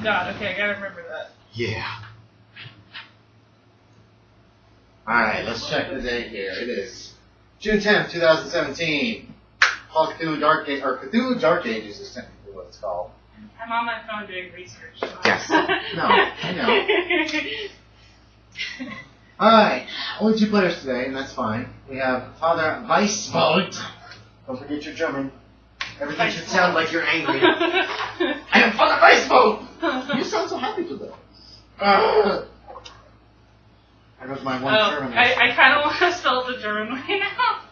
God, okay, I gotta remember that. Yeah. Alright, let's check the date here. It is June 10th, 2017. Called Cthulhu Dark Ages, or Cthulhu Dark Ages is technically what it's called. I'm on my phone doing research. So. Yes. No, I know. Alright, only 2 players today, and that's fine. We have Father Weißwald. Don't forget your German. Everything should sound like you're angry. I am Father Weißwald! You sound so happy today. That was my one German. I kind of want to spell the German way now.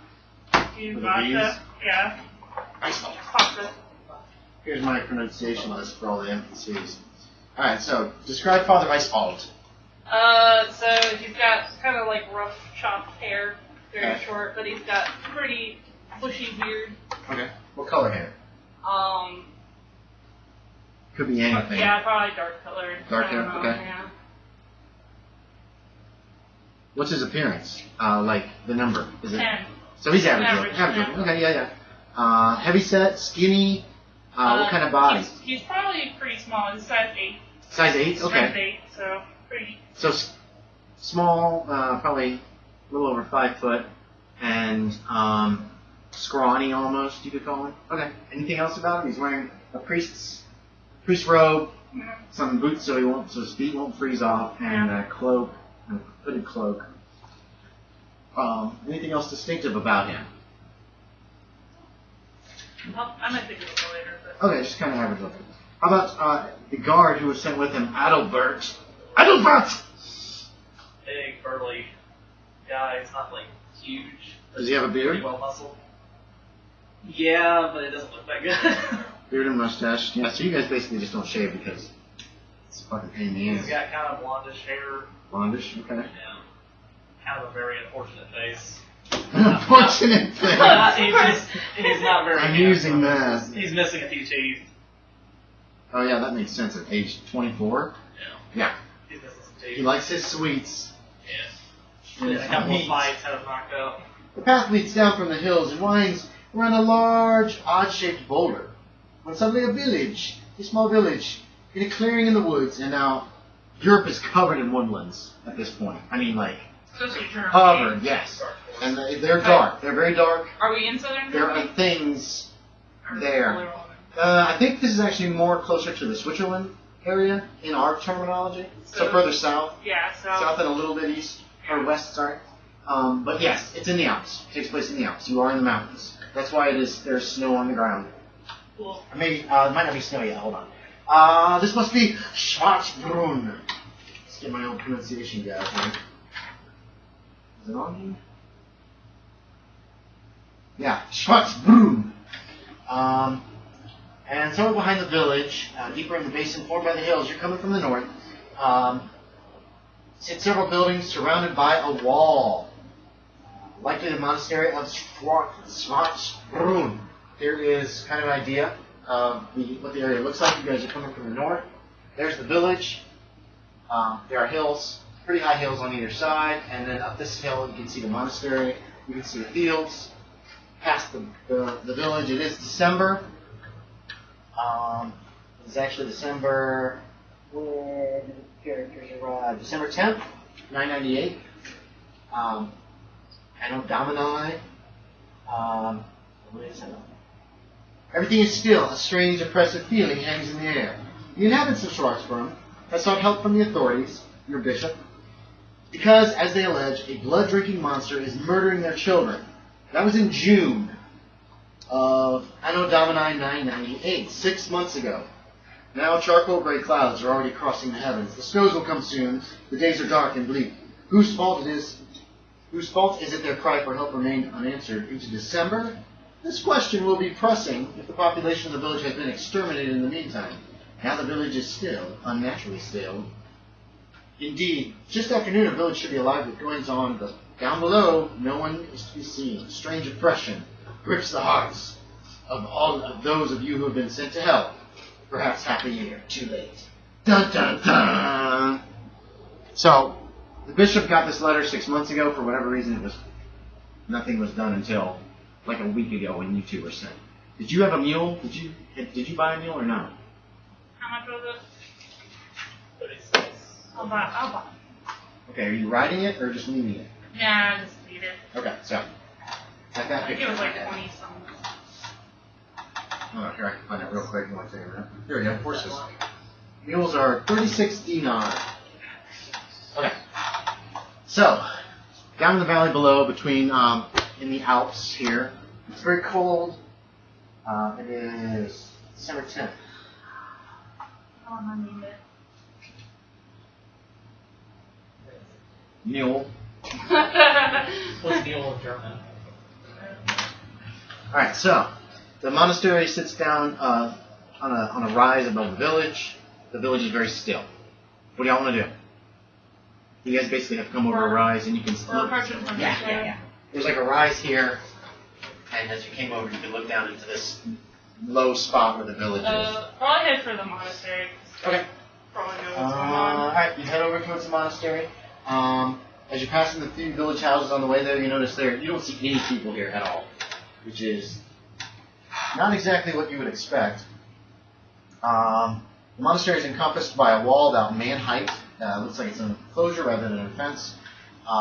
You got the, yeah. Weißwald. Here's my pronunciation list for all the emphases. Alright, so, describe Father Weißwald. So he's got kind of like rough chopped hair, very short, but he's got pretty bushy beard. Okay. What color hair? Could be anything. Yeah, probably dark colored. Dark hair, okay. Yeah. What's his appearance? Like the number? Is it? 10. So he's average. Average. Okay, yeah. Heavy set, skinny. What kind of body? He's probably pretty small. He's size 8. Size 8? Okay. Size 8, so pretty. So small, probably a little over 5 foot, and scrawny almost, you could call him. Okay. Anything else about him? He's wearing a priest robe, some boots so his feet won't freeze off, and a cloak, a hooded cloak. Anything else distinctive about him? I might think of it later. But. Okay, just kind of average looking. How about the guard who was sent with him, Adalbert? Adalbert! Big, burly guy. It's not like huge. Does he have a beard? Pretty well muscled. Yeah, but it doesn't look that good. Beard and mustache. Yeah, so you guys basically just don't shave because it's a fucking pain in the ass. He's got kind of blondish hair. Blondish? Okay. Yeah. Kind of a very unfortunate face. Unfortunate face. He's not very I'm using that. He's missing a few teeth. Oh yeah, that makes sense at age 24. Yeah. He's missing some teeth. He likes his sweets. Yeah. And a couple of bites had him knocked out. The path leads down from the hills and winds around a large, odd-shaped boulder. When suddenly a small village, in a clearing in the woods, and now Europe is covered in woodlands at this point. I mean, like, covered, yes. And they're dark. They're very dark. Are we in southern There Germany? are things there. I think this is actually more closer to the Switzerland area in our terminology. So further south. Yeah, South and a little bit east, or west, sorry. But yes, it's in the Alps. It takes place in the Alps. You are in the mountains. That's why there's snow on the ground. Cool. Or maybe, it might not be snow yet. Hold on. This must be Schwarzbrunn. Let's get my own pronunciation guy here. Is it on here? Yeah, Schwarzbrunn. And somewhere behind the village, deeper in the basin formed by the hills, you're coming from the north, sit several buildings surrounded by a wall. Likely the monastery of Schwarzbrunn. Here is kind of an idea of what the area looks like. You guys are coming from the north. There's the village. There are hills, pretty high hills on either side, and then up this hill you can see the monastery. You can see the fields. Past the village, it is December. It's actually December. Where did the characters arrive? December 10th, 998. Anno Domini. What is it? Everything is still. A strange, oppressive feeling hangs in the air. The inhabitants of Schwarzbrunn have sought help from the authorities, your bishop, because, as they allege, a blood-drinking monster is murdering their children. That was in June of Anno Domini 998, 6 months ago. Now charcoal gray clouds are already crossing the heavens. The snows will come soon. The days are dark and bleak. Whose fault is it their cry for help remained unanswered into December? This question will be pressing if the population of the village has been exterminated in the meantime. Now the village is still, unnaturally still. Indeed, just after noon, a village should be alive with goings on, but down below, no one is to be seen. Strange oppression grips the hearts of all of those of you who have been sent to help. Perhaps half a year too late. Dun dun dun! So, the bishop got this letter 6 months ago. For whatever reason, nothing was done until like a week ago when you two were sent. Did you have a mule? Did you buy a mule or no? How much was I'll buy. Okay, are you riding it or just leaving it? Nah, just leave it. Okay, so. Like that I think picture. it was like 20 something. Oh, here, I can find it real quick. You want to take a minute? Here we go, horses. Mules are 36 dinar. Okay. So, down in the valley below, between, in the Alps here, it's very cold. It is December 10th. Oh, I need it. Mule. What's mule in German? Alright, so, the monastery sits down on a rise above the village. The village is very still. What do y'all want to do? You guys basically have to come over a rise and you can look. Yeah. There's like a rise here, and as you came over, you could look down into this low spot where the village is. Probably head for the monastery. Okay. Probably know what's going on. Alright, you head over towards the monastery. As you're passing the few village houses on the way there, you notice you don't see any people here at all, which is not exactly what you would expect. The monastery is encompassed by a wall about man height. Looks like it's an enclosure rather than a fence.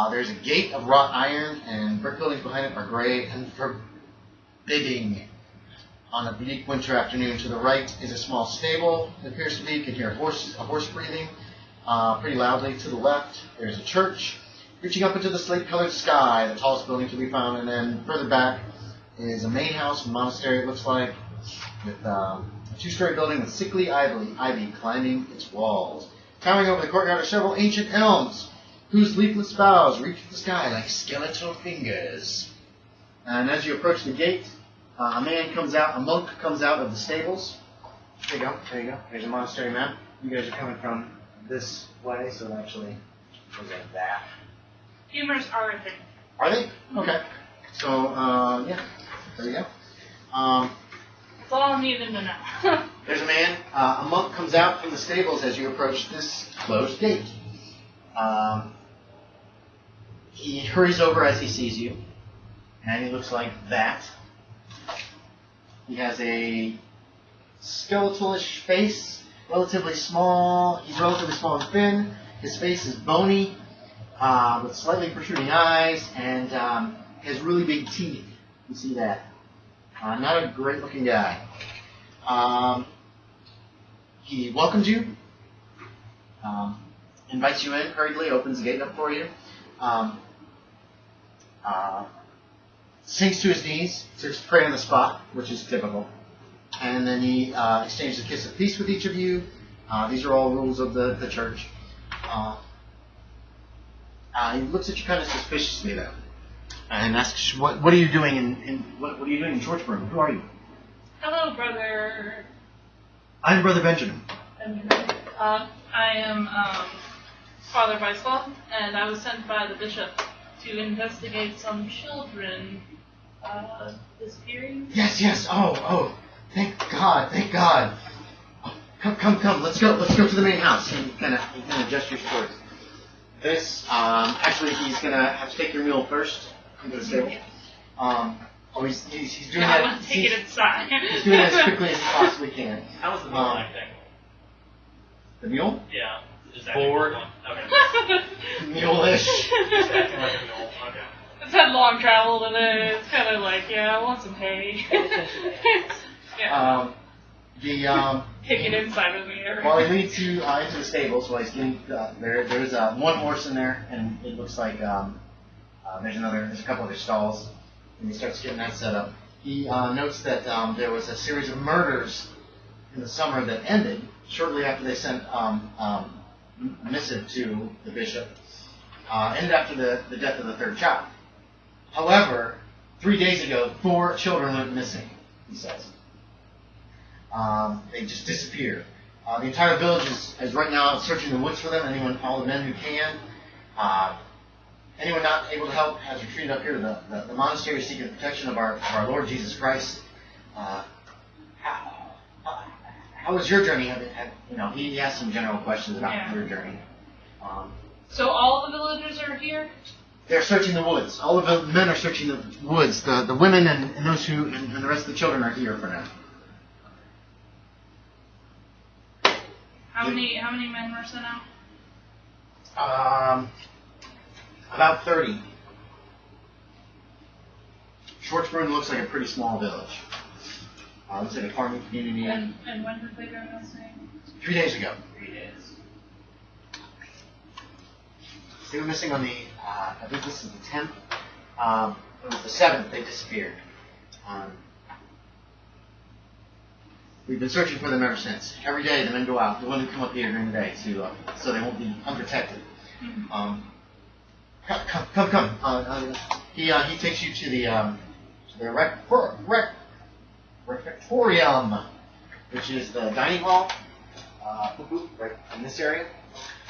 There's a gate of wrought iron, and brick buildings behind it are gray and forbidding. On a bleak winter afternoon, to the right is a small stable. It appears to be. You can hear a horse breathing pretty loudly. To the left, there's a church reaching up into the slate-colored sky, the tallest building to be found. And then further back is a main house, a monastery, it looks like, with a two-story building with sickly ivy climbing its walls. Towering over the courtyard are several ancient elms, whose leafless boughs reach the sky like skeletal fingers. And as you approach the gate, a monk comes out of the stables. There you go. There's a monastery map. You guys are coming from this way, so it actually goes like that. Humors are a thing. Are they? Okay. So, yeah. There you go. That's all I needed to know. There's a man. A monk comes out from the stables as you approach this closed gate. He hurries over as he sees you, and he looks like that. He has a skeletalish face, relatively small. He's relatively small and thin. His face is bony, with slightly protruding eyes, and has really big teeth. You see that. Not a great-looking guy. He welcomes you, invites you in hurriedly, opens the gate up for you, sinks to his knees, starts to pray on the spot, which is typical, and then he exchanges a kiss of peace with each of you. These are all rules of the church. He looks at you kind of suspiciously, though, and asks, "What are you doing what are you doing in Schwarzbrunn? Who are you?" Hello, brother. I'm Brother Benjamin. I am Father Weißwald, and I was sent by the bishop to investigate some children disappearing. Yes. Oh, thank God. Oh, come. Let's go to the main house. And he kind of gestures towards this. Actually, he's gonna have to take your mule first into the stable. He's doing that. I want to take it inside. He's doing it as quickly as he possibly can. How was the mule acting? The mule? Yeah. Is that bored? Okay. Mule-ish. Just acting like a mule. Okay. It's had long travel today. It's kind of like, I want some hay. Yeah. Take it inside with me. While he leads you into the stables, while he's getting there's one horse in there, and it looks like there's a couple other stalls, and he starts getting that set up. He notes that there was a series of murders in the summer that ended shortly after they sent a missive to the bishop, ended after the death of the third child. However, 3 days ago, 4 children went missing, he says. They just disappeared. The entire village is right now searching the woods for them. All the men who can. Anyone not able to help has retreated up here to the monastery to seek the protection of our Lord Jesus Christ. How was your journey? He asked some general questions about your journey. So all the villagers are here? They're searching the woods. All of the men are searching the woods. The women and those and the rest of the children are here for now. How many men were sent out? About 30. Schwarzbrunn looks like a pretty small village. Looks like a farming community. And when did they go missing? 3 days ago. 3 days. They were missing on the, I think this is the 10th. It was the 7th they disappeared. We've been searching for them ever since. Every day the men go out. The women come up here during the day to, so they won't be unprotected. Come. He takes you to the refectorium, which is the dining hall, right in this area.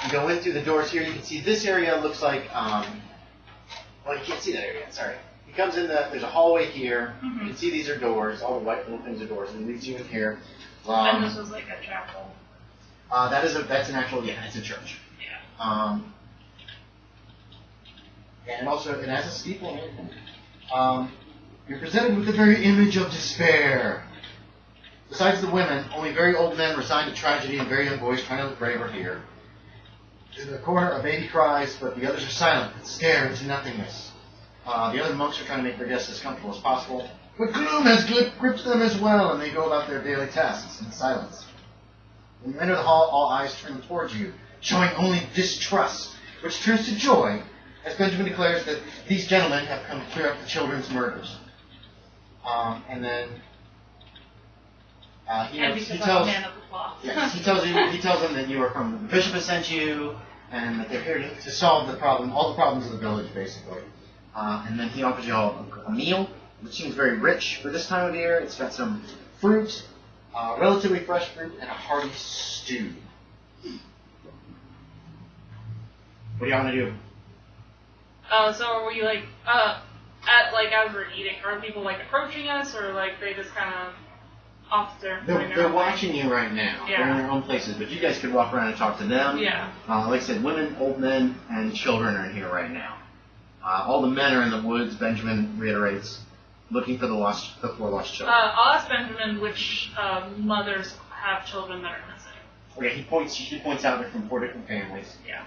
You go in through the doors here. You can see this area looks like, well, you can't see that area. Sorry. He comes in there's a hallway here. You can see these are doors. All the white little things are doors, and he leads you in here. And this was like a chapel. That's an actual, it's a church. Yeah. And also, it has a steeple. You're presented with the very image of despair. Besides the women, only very old men resigned to tragedy and very young boys trying to look brave are here. In the corner, a baby cries, but the others are silent and stare into nothingness. The other monks are trying to make their guests as comfortable as possible, but gloom has gripped them as well, and they go about their daily tasks in silence. When you enter the hall, all eyes turn towards you, showing only distrust, which turns to joy, as Benjamin declares that these gentlemen have come to clear up the children's murders. And then he tells them that you are from the bishop has sent you, and that they're here to solve the problem, all the problems of the village, basically. And then he offers you all a meal, which seems very rich for this time of year. It's got some fruit, relatively fresh fruit, and a hearty stew. What do y'all want to do? So are we like, as we're eating, are people like approaching us, or like they just kind of off their? They're watching you right now. Yeah. They're in their own places, but you guys could walk around and talk to them. Yeah. Like I said, women, old men, and children are in here right now. All the men are in the woods. Benjamin reiterates, looking for the four lost children. I'll ask Benjamin which mothers have children that are missing. Okay, he points out they're from 4 different families. Yeah.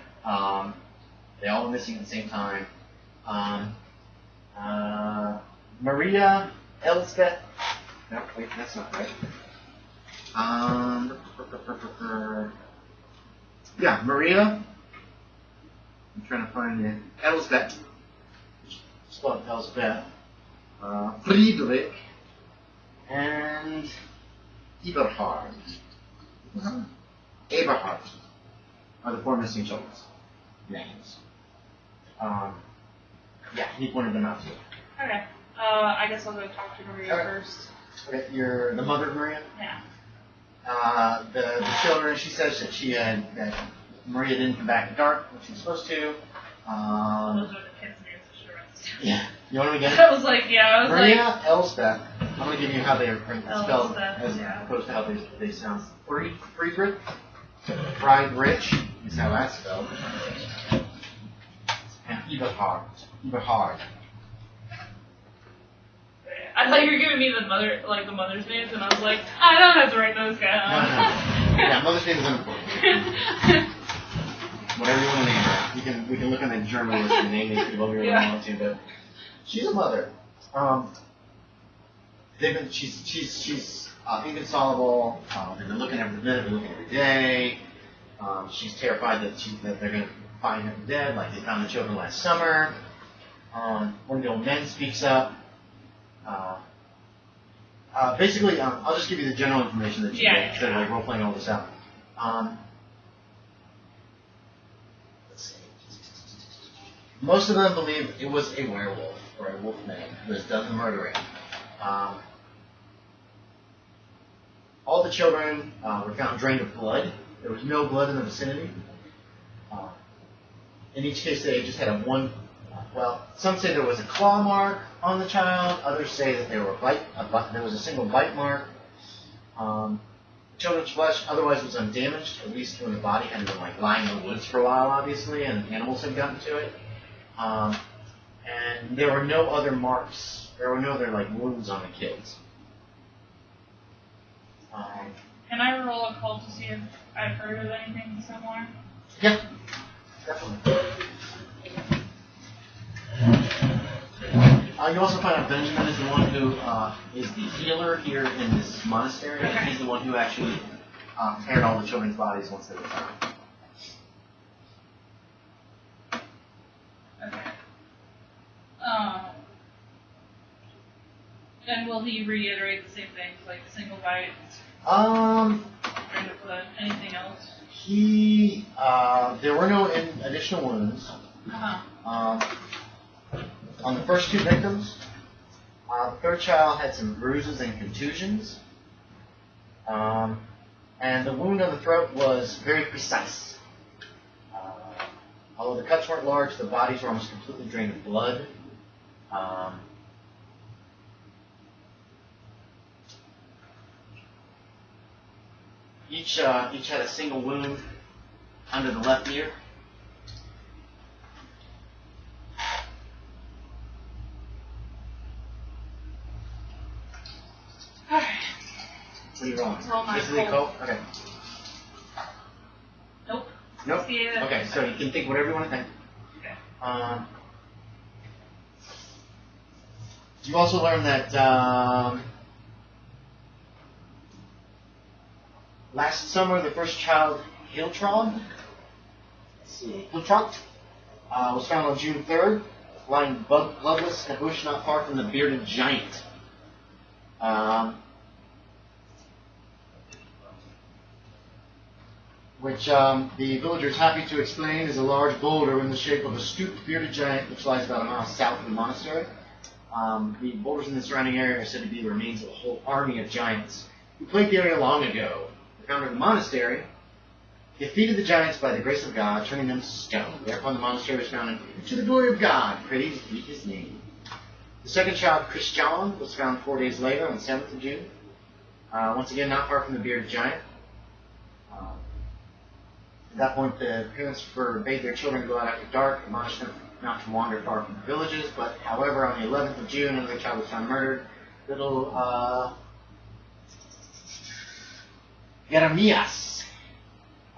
They all are missing at the same time. Maria, Elspeth. No, wait, that's not right. Yeah, Maria. I'm trying to find it. Elspeth. Spelled Elspeth. Friedrich. And Eberhard. Eberhard are the 4 missing children's names. Yeah, he pointed them out to you. Okay. I guess I'll go talk to Maria first. Okay, you're the mother of Maria? Yeah. The children, she says that that Maria didn't come back at dark when she was supposed to. Those are the kids' names that she arrested. Yeah. You want me to get it? I was like, Maria, Elspeth. I'm going to give you how they are spelled as yeah. opposed to how they sound. Friedrich. Friedrich is how that's spelled. And Eberhard. I thought you were giving me the mother's names, and I was like, I don't have to write those guys. No. Yeah, mother's name is unimportant. Whatever you want to name her. We can look on the German list and name these people if you want to, but she's a mother. She's inconsolable. They've been looking every minute, they've been looking every day. She's terrified that they're going to find him dead, like they found the children last summer. One of the old men speaks up. Basically, I'll just give you the general information that you get instead of like role playing all this out. Let's see. Most of them believe it was a werewolf or a wolf man who has done the murdering. All the children were found drained of blood. There was no blood in the vicinity. In each case, they just had some say there was a claw mark on the child. Others say that there was a single bite mark. Children's flesh otherwise was undamaged, at least when the body had been lying in the woods for a while, obviously, and animals had gotten to it. And there were no other marks. There were no other wounds on the kids. Can I roll a call to see if I've heard of anything similar? Yeah. Definitely. You also find out Benjamin is the one who is the healer here in this monastery. Okay. He's the one who actually prepared all the children's bodies once they were found. Okay. And will he reiterate the same things, like single bite, kind of anything else? There were no additional wounds. Uh-huh. On the first two victims, the third child had some bruises and contusions. And the wound on the throat was very precise. Although the cuts weren't large, the bodies were almost completely drained of blood. Each had a single wound under the left ear. Alright. What are you rolling? Roll my This is the cold. occult? Okay. Nope. Nope. Yeah. Okay, so you can think whatever you want to think. Okay. You also learned that last summer the first child, Hiltrog, was found on June 3rd, lying bloodless in a bush not far from the bearded giant. Which the villagers happy to explain is a large boulder in the shape of a stooped bearded giant which lies about a mile south of the monastery. The boulders in the surrounding area are said to be the remains of a whole army of giants who plagued the area long ago. The founder of the monastery defeated the giants by the grace of God, turning them to stone. Thereupon the monastery was founded to the glory of God, praise be his name. The second child, Christian, was found 4 days later on the 7th of June. Once again, not far from the bearded giant. At that point, the parents forbade their children to go out after dark, admonished them not to wander far from the villages. But, however, on the 11th of June, another child was found murdered. Little Jeremias.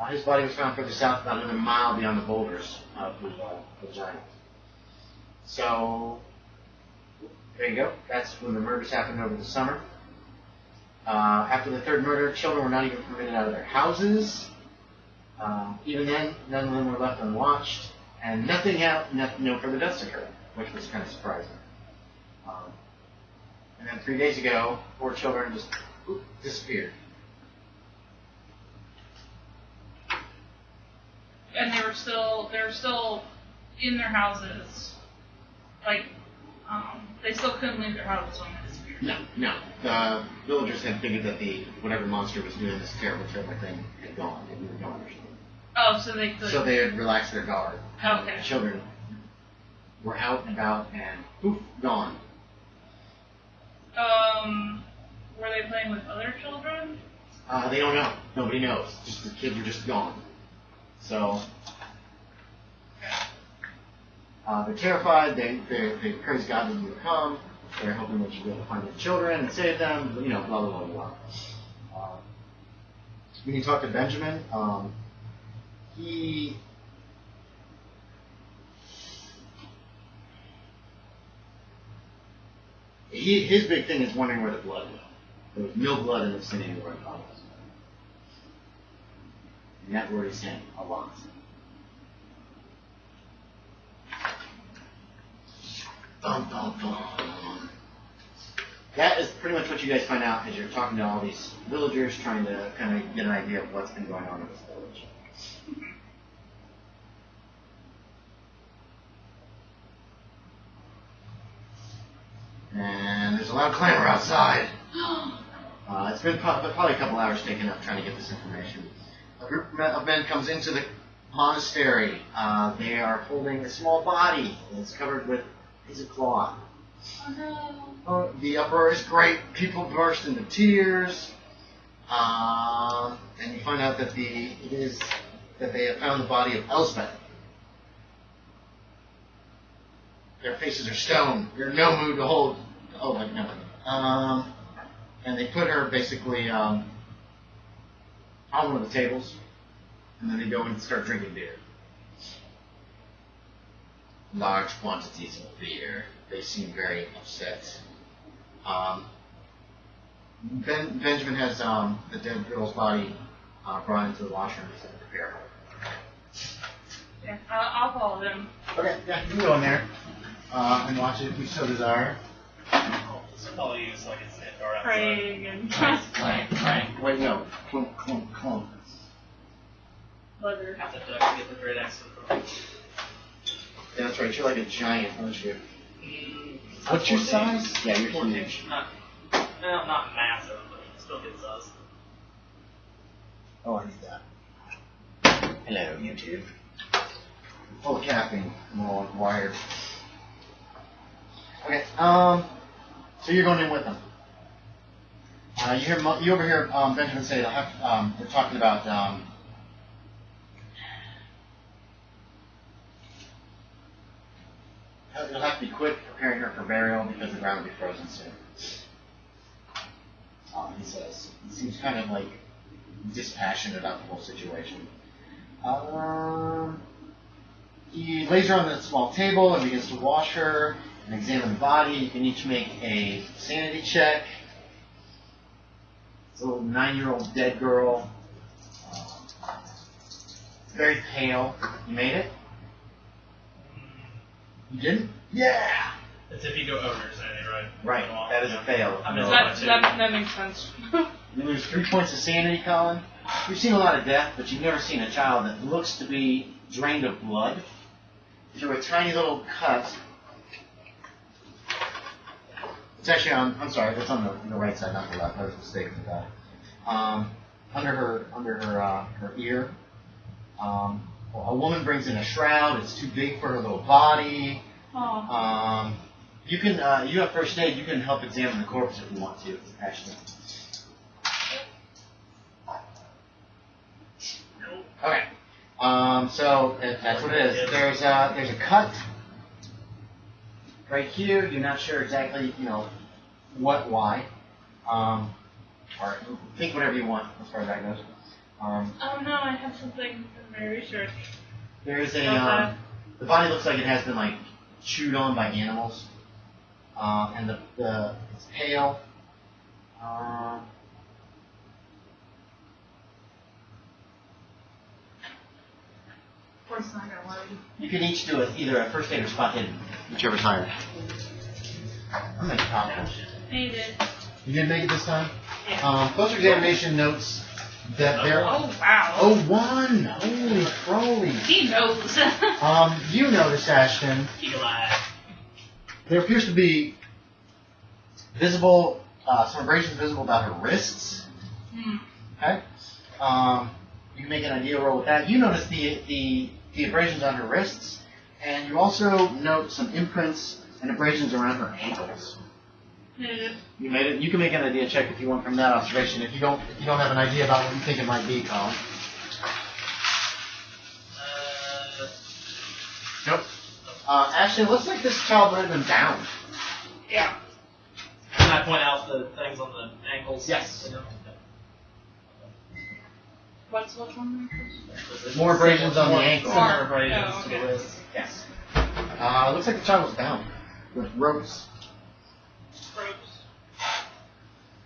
His body was found further south, about another mile beyond the boulders of the giant. So, there you go. That's when the murders happened over the summer. After the third murder, children were not even permitted out of their houses. Even then, none of them were left unwatched, and nothing happened, no further deaths occurred, which was kind of surprising. And then 3 days ago, 4 children just disappeared. And they were still in their houses, like they still couldn't leave their houses when they disappeared. No. The villagers had figured that whatever monster was doing this terrible, terrible thing had gone. They were gone or something. Oh, so they could. So they had relaxed their guard. Okay. The children were out and about and poof, gone. Were they playing with other children? They don't know. Nobody knows. Just the kids are just gone. So they're terrified. They praise God when you come. They're hoping that you'll be able to find their children and save them. Blah blah blah blah. When you talk to Benjamin, his big thing is wondering where the blood went. There was no blood in the vicinity where it was. And that worries him a lot. Bum, bum, bum. That is pretty much what you guys find out as you're talking to all these villagers, trying to kind of get an idea of what's been going on in this village. And there's a loud clamor outside. It's been probably a couple hours taken up trying to get this information. A group of men comes into the monastery. They are holding a small body that's covered with a piece of cloth. Oh no. The uproar is great. People burst into tears. And you find out that they have found the body of Elspeth. Their faces are stone. They're in no mood to hold. Oh, like nothing. And they put her basically on one of the tables, and then they go and start drinking beer. large quantities of beer. They seem very upset. Benjamin has the dead girl's body brought into the washroom to prepare her. Yeah, I'll follow them. Okay, yeah, you can go in there and watch it if you so desire. I'll follow you so I can stand guard outside. Praying and Clank. Wait, no. Clunk, clunk, clunk. leather. Have to duck and get the great axe to the front. Yeah, that's right. You're like a giant, aren't you? What's your size? Yeah, you're 14. huge. Not massive, but still good size. Oh, I need that. Hello, YouTube. Full of caffeine. I'm all wired. Okay, so you're going in with them. You overhear Benjamin say they're talking about it'll have to be quick preparing her for burial because the ground will be frozen soon. He says. He seems kind of like dispassionate about the whole situation. He lays her on the small table and begins to wash her and examine the body. You can each make a sanity check. It's a little 9-year-old dead girl. Very pale. You made it? You didn't? Yeah! It's if you go over your sanity, right? Right. That is a fail. I missed That makes sense. You lose 3 points of sanity, Collin. You've seen a lot of death, but you've never seen a child that looks to be drained of blood through a tiny little cut. It's actually on, I'm sorry, that's on the right side, not the left. I was mistaken with that. Under her ear. A woman brings in a shroud. It's too big for her little body. Oh. You have first aid. You can help examine the corpse if you want to, Ashton. Okay. So that's what it is. There's a cut right here. You're not sure exactly, why. Or think whatever you want as far as that goes. Oh no, I have something in my research. There's the body looks like it has been chewed on by animals, and it's pale. Of course, not gonna lie. You can each do either a first aid or spot hidden, whichever's higher. I'm gonna copy. Made it. You didn't make it this time? Yeah. Closer examination notes that there. Oh wow. Oh, 1! Holy crowley! He knows. You notice, Ashton, Keep alive. there appears to be visible, some abrasions visible about her wrists. Okay? You can make an idea roll with that. You notice the abrasions on her wrists, and you also note some imprints and abrasions around her ankles. You made it. You can make an idea check if you want from that observation. If you don't have an idea about what you think it might be, Collin. Nope. Actually, it looks like this child might have been bound. Yeah. Can I point out the things on the ankles? Yes. What's on there? More abrasions on the ankles. Similar abrasions Oh, to the okay. wrist. Yes. Looks like the child was bound with ropes.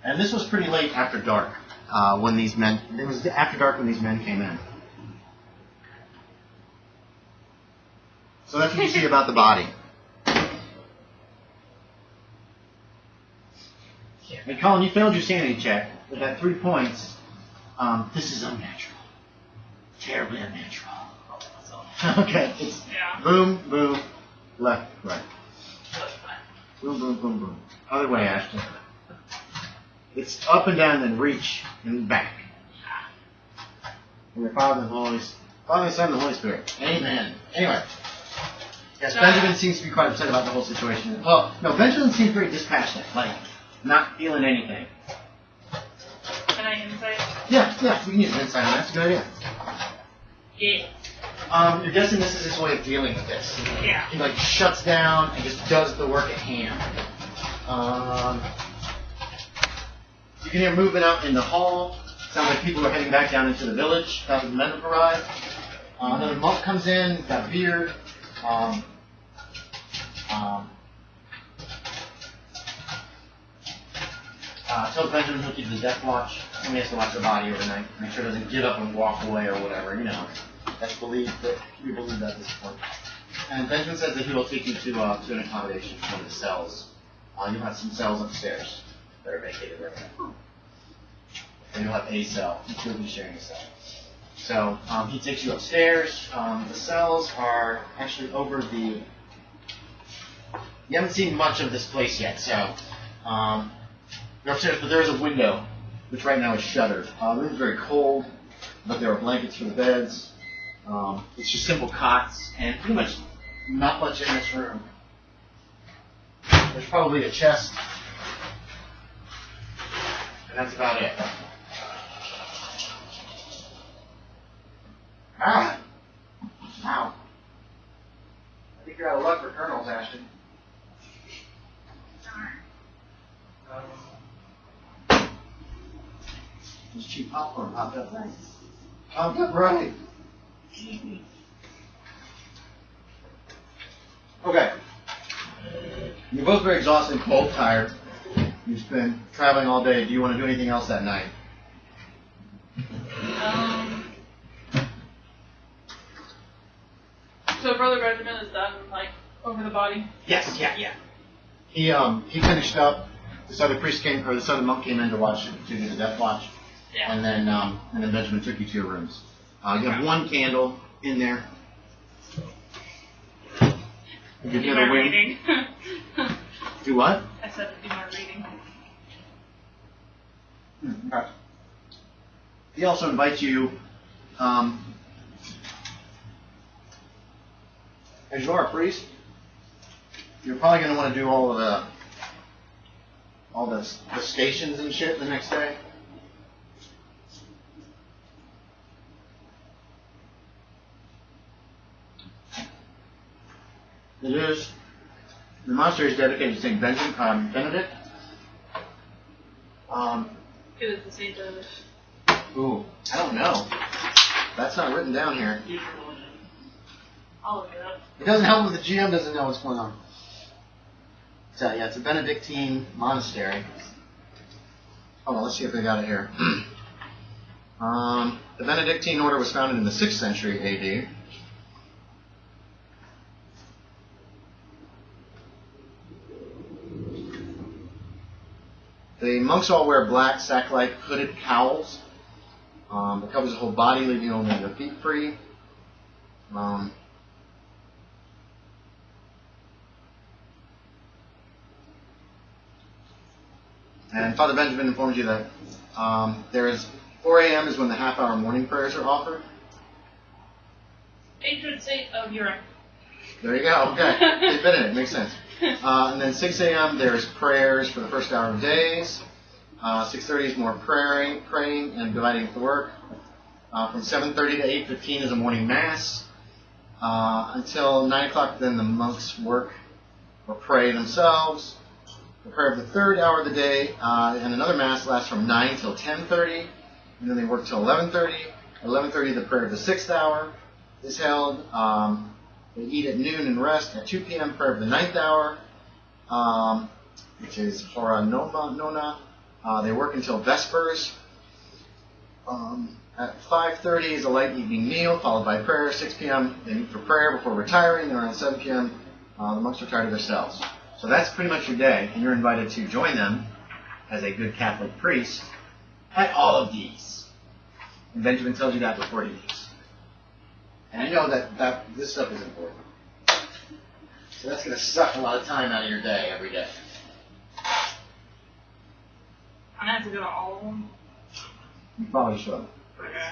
And this was pretty late after dark when these men. It was after dark when these men came in. So that's what you see about the body. And Collin, you failed your sanity check with that 3 points. This is unnatural. Terribly unnatural. Okay, it's boom, boom, left, right. Boom, boom, boom, boom. Other way, Ashton. It's up and down, then reach and back. And the Father, the Son, and the Holy Spirit. Amen. Anyway. Yes, Benjamin seems to be quite upset about the whole situation. Well, no, Benjamin seems very dispassionate, not feeling anything. Can I insight? Yeah, we can use an insight on that. That's a good idea. Yeah. You're guessing this is his way of dealing with this. Yeah. He shuts down and just does the work at hand. You can hear movement out in the hall. Sounds like people are heading back down into the village. That was the men have arrived. Another monk comes in. He's got a beard. Tell Benjamin he'll keep the death watch. Somebody has to watch the body overnight. Make sure it doesn't get up and walk away or whatever, you know. That's believed, but we believe that at this point. And Benjamin says that he will take you to an accommodation, one of the cells. You'll have some cells upstairs that are vacated right now. And you'll have a cell. You'll be sharing a cell. So he takes you upstairs. The cells are actually over the... You haven't seen much of this place yet, so... You're upstairs, but there is a window, which right now is shuttered. The room's very cold, but there are blankets for the beds. It's just simple cots, and pretty much not much in this room. There's probably a chest, and that's about it. Ow! Ow! I think you're out of luck for Colonels, Ashton. There's cheap popcorn popped up. Nice. Popped up right. Okay. You're both very exhausted and cold, tired. You've been traveling all day. Do you want to do anything else that night? So Brother Benjamin is done, like, over the body? Yes, yeah. He finished up. This other monk came in to do the death watch. Yeah. And then Benjamin took you to your rooms. You have one candle in there. Do my reading. Do what? I said to do my reading. Okay. He also invites you, as you are a priest, you're probably going to want to do all the stations and shit the next day. The monastery is dedicated to St. Benedict. Who is the saint of? Ooh, I don't know. That's not written down here. I'll look it up. It doesn't help if the GM doesn't know what's going on. So, yeah, it's a Benedictine monastery. Hold on, let's see if they got it here. The Benedictine order was founded in the 6th century AD. The monks all wear black, sack-like, hooded cowls. It covers the whole body, leaving only the feet free. And Father Benjamin informs you that there is 4 a.m. is when the half-hour morning prayers are offered. Patron saint of Europe. There you go. Okay, they've been in it. Makes sense. And then 6 a.m. there's prayers for the first hour of days. 6:30 is more praying and dividing up the work. From 7:30 to 8:15 is a morning mass. Until 9 o'clock, then the monks work or pray themselves. The prayer of the third hour of the day and another mass lasts from 9 till 10:30, and then they work till 11:30. At 11:30, the prayer of the 6th hour is held. They eat at noon and rest. At 2 p.m., prayer of the 9th hour, which is Hora Nona. They work until Vespers. At 5:30 is a light evening meal, followed by prayer. 6 p.m., they meet for prayer before retiring. Then around 7 p.m., the monks retire to their cells. So that's pretty much your day, and you're invited to join them as a good Catholic priest at all of these. And Benjamin tells you that before he leaves. And I know that this stuff is important. So that's going to suck a lot of time out of your day every day. I'm going to have to go to all of them. You probably should. Okay.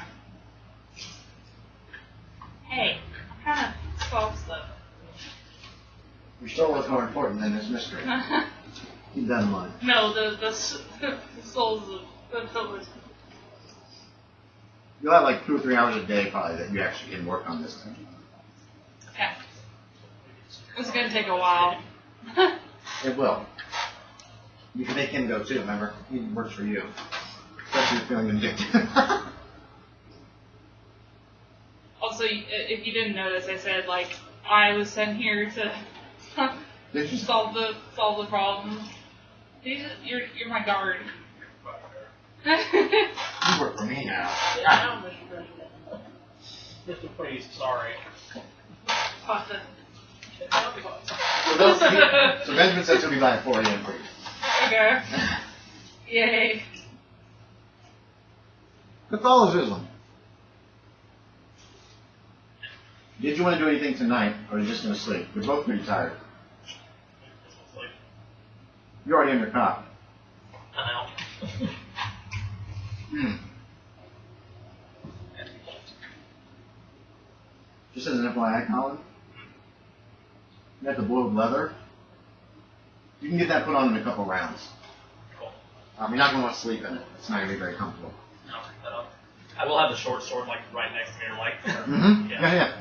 Hey, I'm trying to solve stuff. You're still what's more important than this mystery. Keep that in mind. No, the souls of the village. You'll have like 2 or 3 hours a day probably that you actually can work on this thing. Okay. It's going to take a while. It will. You can make him go too, remember? He works for you. Especially if you're feeling vindictive. Also, if you didn't notice, I said, like, I was sent here to Did you? solve the problem. You're my guard. You work for me now. Yeah, Mr. Priest, sorry. Fuck it. So Benjamin says he'll be by at 4 a.m. for you. Okay. Yay. Catholicism. Did you want to do anything tonight, or are you just going to sleep? You're both pretty tired. You're already in your cot. I know. Just as an FYI, Collin, you got the boiled leather. You can get that put on in a couple rounds. Cool. You're not going to want to sleep in it. It's not going to be very comfortable. No, that up. I will have the short sword like right next to me, like. Mm-hmm. Yeah.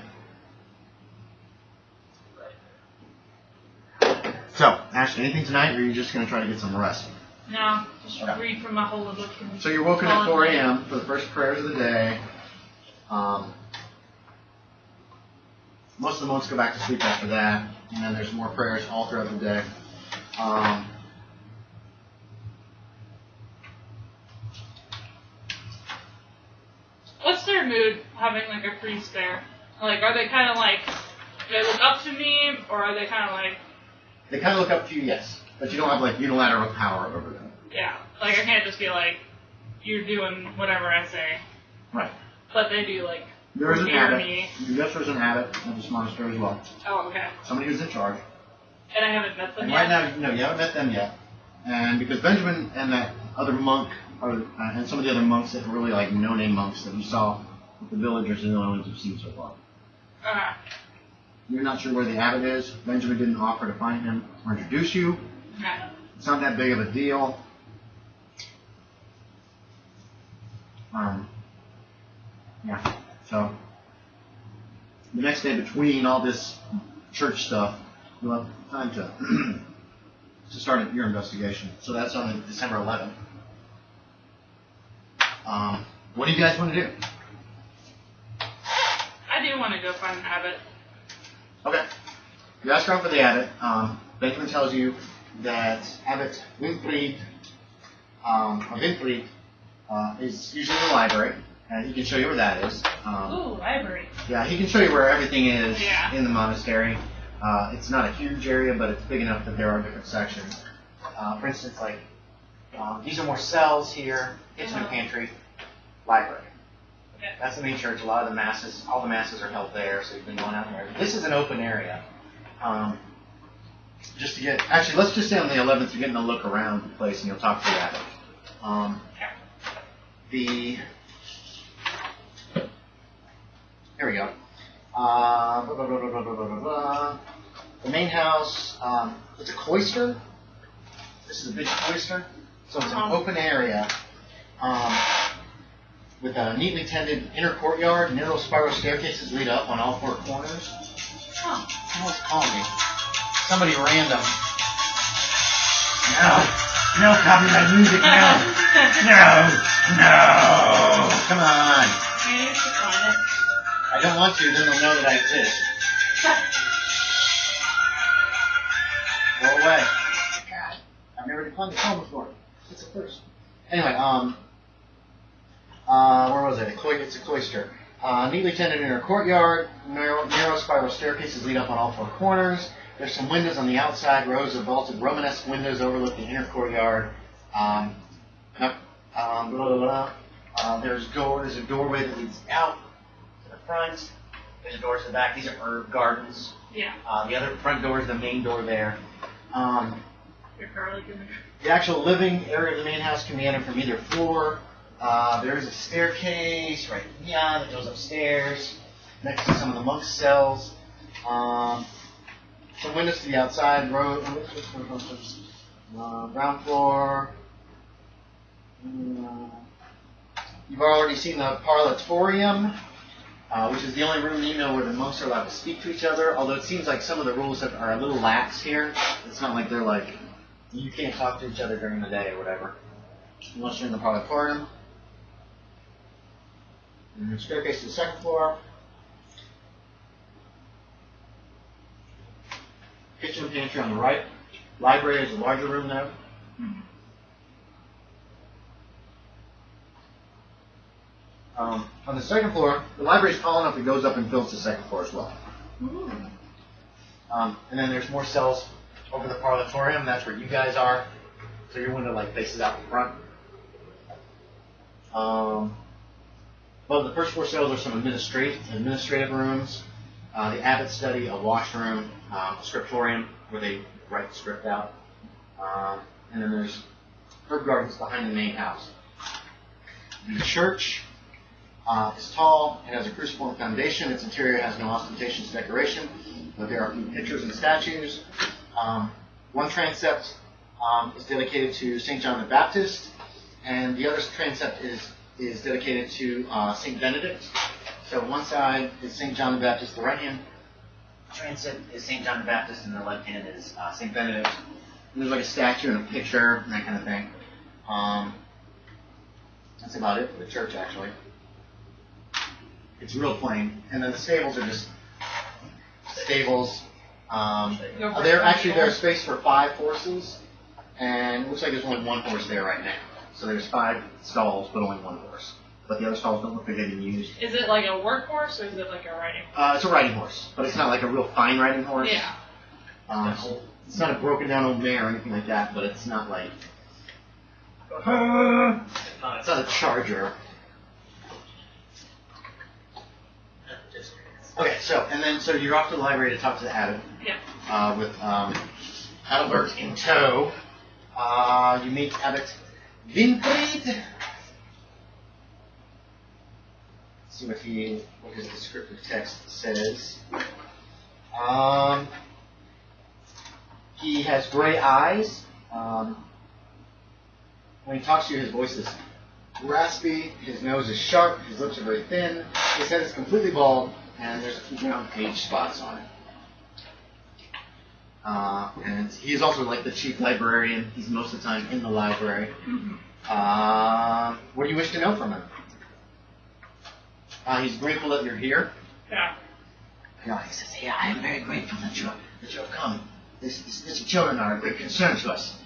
So, Ashton, anything tonight, or are you just going to try to get some rest? No, just read from my holy book. And So you're woken at 4 a.m. for the first prayers of the day. Most of the monks go back to sleep after that, and then there's more prayers all throughout the day. What's their mood having like a priest there? Like, are they kind of like, do they look up to me, or are they kind of like... They kind of look up to you, yes, but you don't have like unilateral power over them. Yeah, like I can't just be like, you're doing whatever I say. Right. But they do like, There is an revere abbot. me. Yes, there's an abbot of this monastery as well. Oh, okay. Somebody who's in charge. And I haven't met them And yet. right now, no, you haven't met them yet. And because Benjamin and that other monk, and some of the other monks that were really like no-name monks that you saw with the villagers, are the only ones you've seen so far. Okay. You're not sure where the abbot is. Benjamin didn't offer to find him or introduce you. Okay. It's not that big of a deal. Yeah. So the next day, between all this church stuff, you'll have time to start your investigation. So that's on December 11th. What do you guys want to do? I do want to go find an abbot. Okay. You ask around for the abbot. Benjamin tells you that Abbot Winfried, is usually in the library, and he can show you where that is. Ooh, library. Yeah, he can show you where everything is Yeah. in the monastery. It's not a huge area, but it's big enough that there are different sections. For instance, like, these are more cells here, kitchen and pantry, library. Okay. That's the main church. A lot of the masses, all the masses are held there, so you can go on out there. This is an open area. Just to get, actually, let's just say on the 11th, you're getting a look around the place, and you'll talk to the abbot. Here we go. The main house, it's a cloister. This is a big cloister. So it's an open area with a neatly tended inner courtyard. Narrow spiral staircases lead up on all four corners. Oh. Someone's calling me. Somebody random. No copyright music, no. No. Come on. You should find it. I don't want to, then they'll know that I exist. Go away. God, I've never declined the phone before. It's a first. Anyway, where was I? It's a cloister. Neatly tended inner courtyard. Narrow spiral staircases lead up on all four corners. There's some windows on the outside. Rows of vaulted Romanesque windows overlook the inner courtyard. There's a doorway that leads out to the front. There's a door to the back. These are herb gardens. Yeah. The other front door is the main door there. Your garlic in there. The actual living area of the main house can be entered from either floor. There is a staircase right here that goes upstairs, next to some of the monks' cells. Some windows to the outside, ground floor. You've already seen the parlatorium, which is the only room you know where the monks are allowed to speak to each other, although it seems like some of the rules are a little lax here. It's not like they're like, you can't talk to each other during the day or whatever, unless you're in the parlatorium. And the staircase to the second floor. kitchen and pantry on the right. Library is a larger room now. On the second floor, the library is tall enough it goes up and fills the second floor as well. And then there's more cells over the parlatorium. That's where you guys are. So your window like faces out in front. Well, the first 4 cells are some administrative rooms. The abbot's study, a washroom, a scriptorium where they write the script out. And then there's herb gardens behind the main house. The church is tall and has a cruciform foundation. Its interior has no ostentatious decoration, but there are a few pictures and statues. One transept is dedicated to St. John the Baptist, and the other transept is dedicated to St. Benedict. So one side is St. John the Baptist, the right hand transept is St. John the Baptist, and the left hand is St. Benedict. And there's like a statue and a picture and that kind of thing. That's about it for the church, actually. It's real plain. And then the stables are just stables. There's space for 5 horses, and it looks like there's only 1 horse there right now. So there's 5 stalls, but only 1 horse. But the other stalls don't look like they've been used. Is it like a workhorse, or is it like a riding horse? It's a riding horse, but it's not like a real fine riding horse. Yeah. It's not a broken down old mare or anything like that, but it's not like... it's not a charger. Okay, so you're off to the library to talk to the abbot. Yeah. With Adalbert in tow. You meet Abbot Winfried. See what his descriptive text says. He has gray eyes. When he talks to you, his voice is raspy. His nose is sharp. His lips are very thin. His head is completely bald, and there's a few brown age spots on it. And he's also like the chief librarian. He's most of the time in the library. What do you wish to know from him? He's grateful that you're here. Yeah. He says, "Yeah, I am very grateful that you have come. These children are a great concern to us.